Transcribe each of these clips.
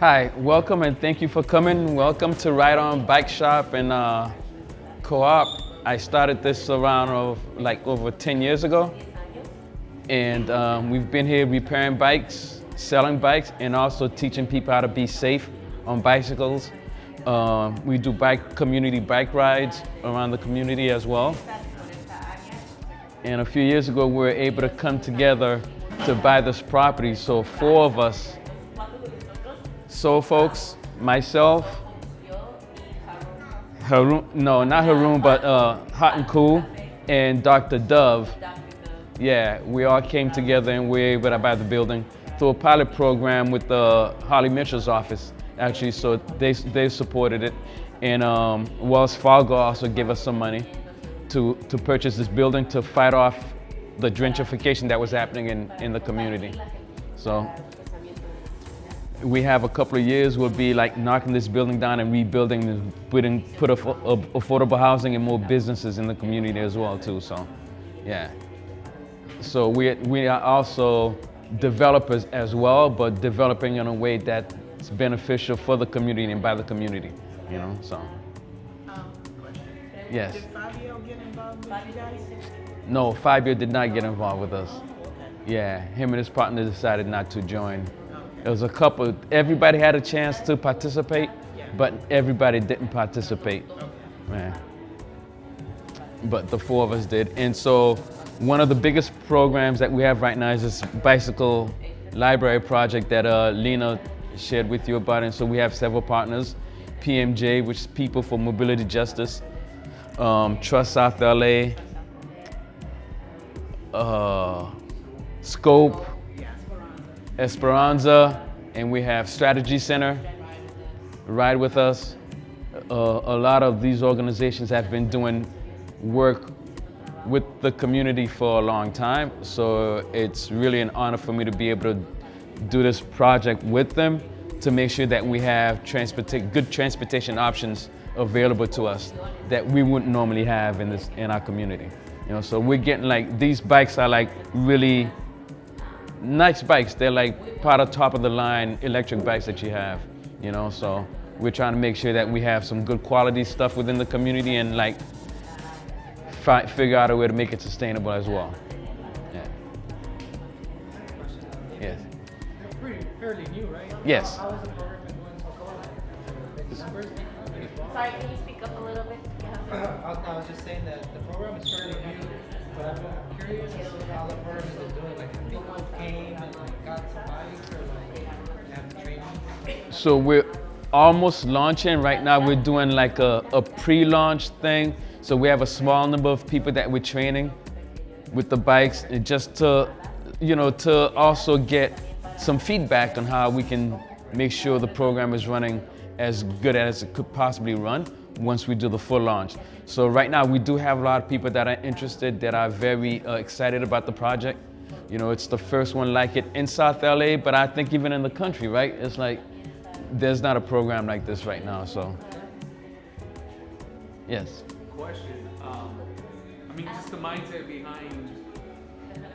Hi, welcome and thank you for coming. Welcome to Ride On Bike Shop and Co-op. I started this around over 10 years ago. And we've been here repairing bikes, selling bikes, and also teaching people how to be safe on bicycles. We do community bike rides around the community as well. And a few years ago, we were able to come together to buy this property. So four of us, Soul Folks, myself, Haroon, no, not Haroon, but Hot and Cool, and Dr. Dove. Yeah, we all came together and we were able to buy the building through a pilot program with the Holly Mitchell's office, actually, so they supported it. And Wells Fargo also gave us some money to purchase this building to fight off the gentrification that was happening in the community. So we have a couple of years, we'll be like knocking this building down and rebuilding and put affordable housing and more businesses in the community as well too, so yeah. So we are also developers as well, but developing in a way that's beneficial for the community and by the community, you know, so. Yes. Did Fabio get involved with you guys? No, Fabio did not get involved with us. Yeah, him and his partner decided not to join. It was a couple, everybody had a chance to participate, but everybody didn't participate. Man. But the four of us did. And so one of the biggest programs that we have right now is this bicycle library project that Lena shared with you about. And so we have several partners, PMJ, which is People for Mobility Justice, Trust South LA, Scope, Esperanza, and we have Strategy Center, Ride With Us. A lot of these organizations have been doing work with the community for a long time, so it's really an honor for me to be able to do this project with them to make sure that we have good transportation options available to us that we wouldn't normally have in our community. You know, so we're getting these bikes are really nice bikes. They're part of top of the line electric bikes that you have, you know, so we're trying to make sure that we have some good quality stuff within the community and figure out a way to make it sustainable as well. Yeah. Yes. You're fairly new, right? Yes. How is the program been going so far? The numbers? Sorry, can you speak up a little bit? I was just saying that the program is fairly new, but I'm curious as to how the program is doing. Have people came and got some bikes or have training? So we're almost launching. Right now we're doing a pre-launch thing. So we have a small number of people that we're training with the bikes, and just to also get some feedback on how we can make sure the program is running as good as it could possibly run once we do the full launch. So right now we do have a lot of people that are interested, that are very excited about the project. You know, it's the first one like it in South LA, but I think even in the country, right? It's there's not a program like this right now, so. Yes. Question. Just the mindset behind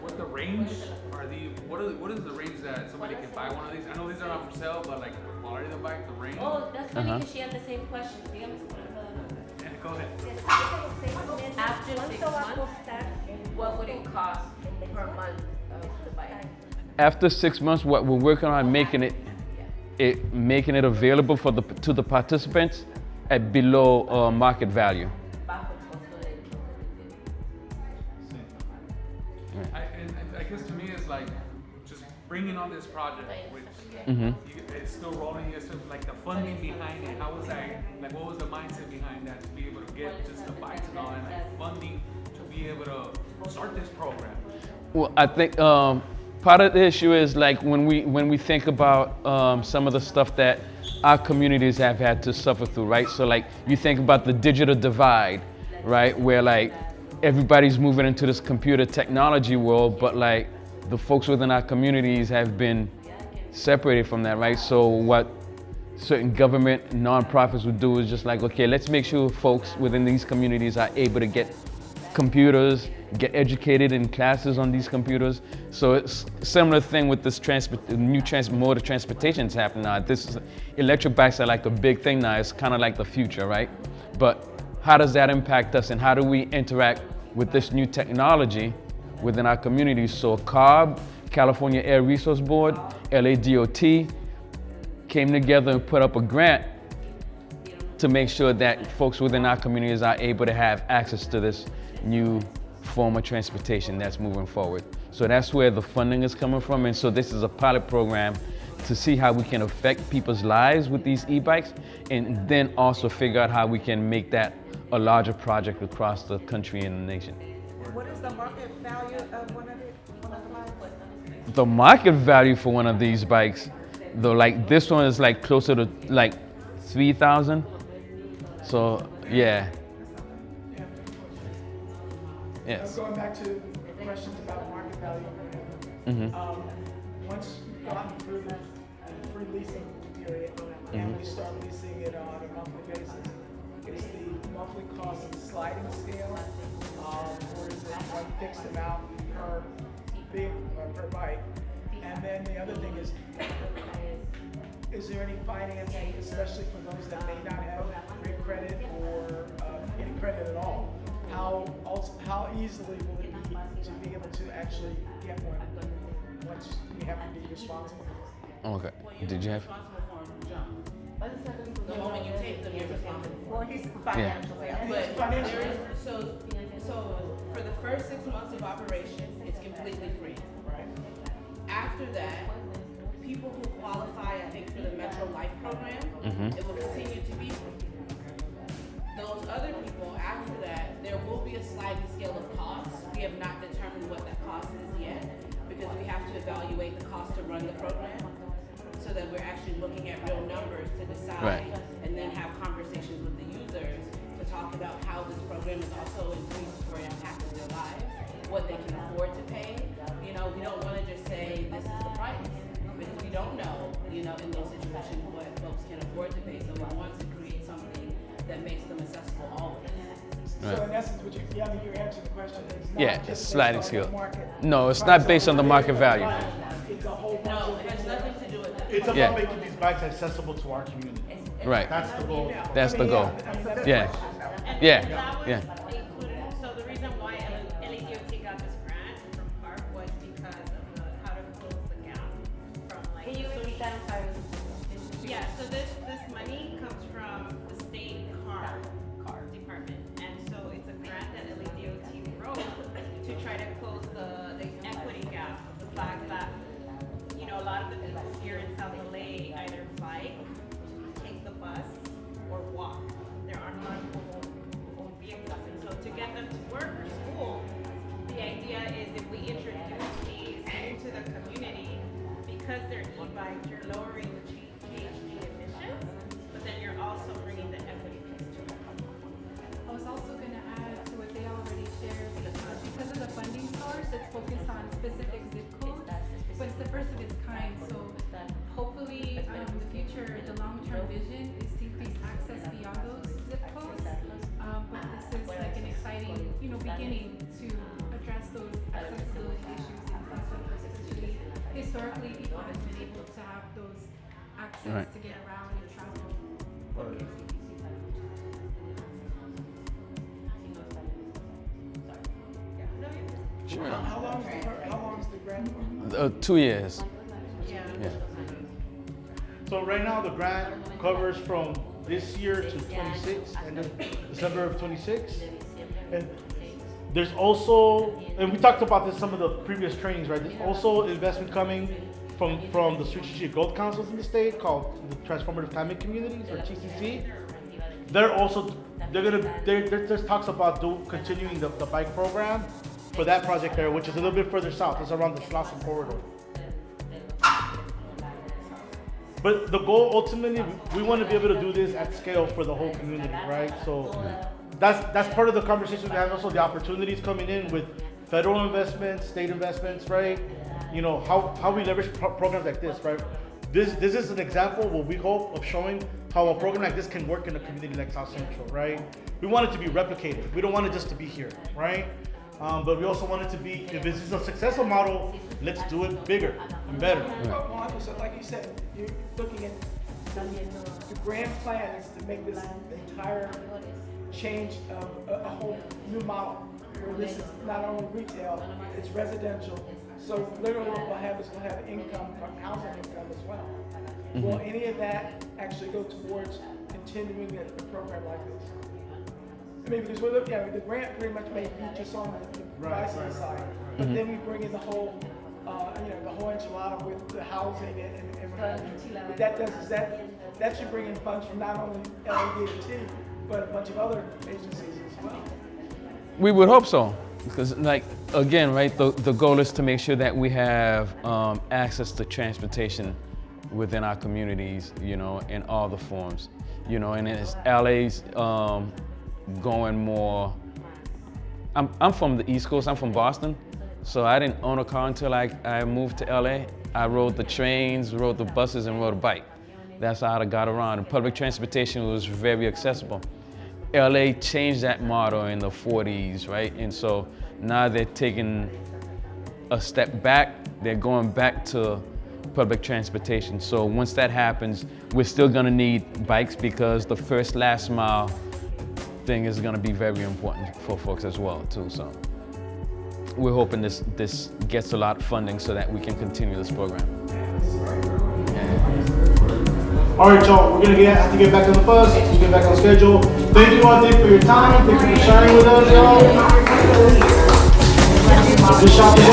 what the range are. What is the range that somebody can buy one of these? I know these are not for sale, but the quality of the bike, the range. Oh, that's funny because she had the same question. Dígame. Yeah, go ahead. After 6 months, what would it cost per month of the bike? After 6 months, what we're working on making it available to the participants at below market value. I guess to me it's just bringing on this project, which it's still rolling. It's just the funding behind it. How was that? What was the mindset behind that to be able to get just the bikes and all, and funding to be able to start this program? Well, I think part of the issue is when we think about some of the stuff that our communities have had to suffer through, right? So you think about the digital divide, right? Where everybody's moving into this computer technology world, but the folks within our communities have been separated from that, right? So what certain government nonprofits would do is just okay, let's make sure folks within these communities are able to get computers, get educated in classes on these computers. So it's a similar thing with this new mode of transportation that's happening now. Electric bikes are like a big thing now. It's kind of like the future, right? But how does that impact us, and how do we interact with this new technology within our communities? So CARB, California Air Resource Board, LADOT came together and put up a grant to make sure that folks within our communities are able to have access to this new form of transportation that's moving forward. So that's where the funding is coming from. And so this is a pilot program to see how we can affect people's lives with these e-bikes, and then also figure out how we can make that a larger project across the country and the nation. What is the market value of one of the bikes? The market value for one of these bikes, though, like this one is like closer to like 3,000. So yeah. Yes. Going back to questions about market value. Once you've gone through the free leasing period and we start leasing it on a monthly basis, is the monthly cost a sliding scale, or is it one fixed amount per per bike? And then the other thing is there any financing, especially for those that may not have great credit or any credit at all? How easily will it be to be able to actually get one once you have to be responsible? Okay. Did you have? The moment you take them, you're responsible. Well, he's Financially. But financially. there is, so for the first 6 months of operation, it's completely free. Right. After that, people who qualify, I think, for the Metro Life program, it will continue to be free. Those other people, after that, there will be a sliding scale of costs. We have not determined what that cost is yet, because we have to evaluate the cost to run the program, so that we're actually looking at real numbers to decide, Right. and then have conversations with the users to talk about how this program is also increased or impacting their lives, what they can afford to pay. You know, we don't want to just say this is the price, because we don't know, you know, in those situations what folks can afford to pay. So we want to create something that makes them accessible always. So in essence, what you're answering the question is not Yeah, just it's based sliding on the scale. market No, it's not based on the market value. It's a whole bunch No, of it has nothing to do with that. It's about Yeah. making these bikes accessible to our community. Right. That's the goal. That's the goal. that's Yeah. And Yeah. that was Yeah. included, so the reason why LADOT got this grant from CARB was because of how to close the gap from like. Can you repeat that? I'm sorry. Yeah, so this money comes from the state CARB department, and so it's a grant that LADOT wrote to try to close the equity gap of the fact that, you know, a lot of the people here in South LA either bike, take the bus, or walk. There aren't a lot of people who own vehicles, and so to get them to work or school, the idea is if we introduce these into the community, because they're e-bikes, you're lowering the GHG emissions, but then you're also bringing the equity piece to it. I was also going to add to what they already shared, because of the funding source, it's focused on specific zip codes, but it's the first of its kind. So hopefully, the future, the long-term vision is to increase access beyond those zip codes. But this is like an exciting, beginning to address those accessibility issues in South Central, especially historically, people have been able to have those access Right. to get around and travel. Sure. How long is the grant? 2 years. Yeah. Yeah. So right now the grant covers from this year to 26, and then December of 26. And there's also, and we talked about this some of the previous trainings, right? There's also investment coming from the strategic growth councils in the state called the Transformative Climate Communities, or TCC. There's talks about continuing the bike program for that project there, which is a little bit further south. It's around the Slauson corridor. But the goal ultimately, we want to be able to do this at scale for the whole community, right? So that's part of the conversation we have. Also, the opportunities coming in with federal investments, state investments, right? You know, how we leverage programs like this, right? This is an example, what we hope, of showing how a program like this can work in a community like South Central, right? We want it to be replicated. We don't want it just to be here, right? But we also want it to be, if this is a successful model, let's do it bigger and better. Well, so like you said, you're looking at the grand plan is to make this entire change of a whole new model, where this is not only retail, it's residential. So literally what we'll have is we'll have income, housing income as well. Will any of that actually go towards continuing a program like this? I mean, because we're looking at the grant pretty much may be just on the pricing side, but then we bring in the whole, the whole enchilada with the housing and everything. What that does is that should bring in funds from not only LADOT, but a bunch of other agencies as well. We would hope so, because like, again, right, the goal is to make sure that we have access to transportation within our communities, in all the forms, and as LA's going more, I'm from the East Coast, I'm from Boston, so I didn't own a car until I moved to LA. I rode the trains, rode the buses, and rode a bike. That's how I got around. And public transportation was very accessible. LA changed that model in the 40s, right? And so now they're taking a step back, they're going back to public transportation. So once that happens, we're still gonna need bikes because the first last mile thing is gonna be very important for folks as well too. So we're hoping this gets a lot of funding so that we can continue this program. All right, y'all, we're gonna have to get back on the bus, get back on schedule. Thank you all for your time. Thank you for sharing with us, y'all. Good shop today.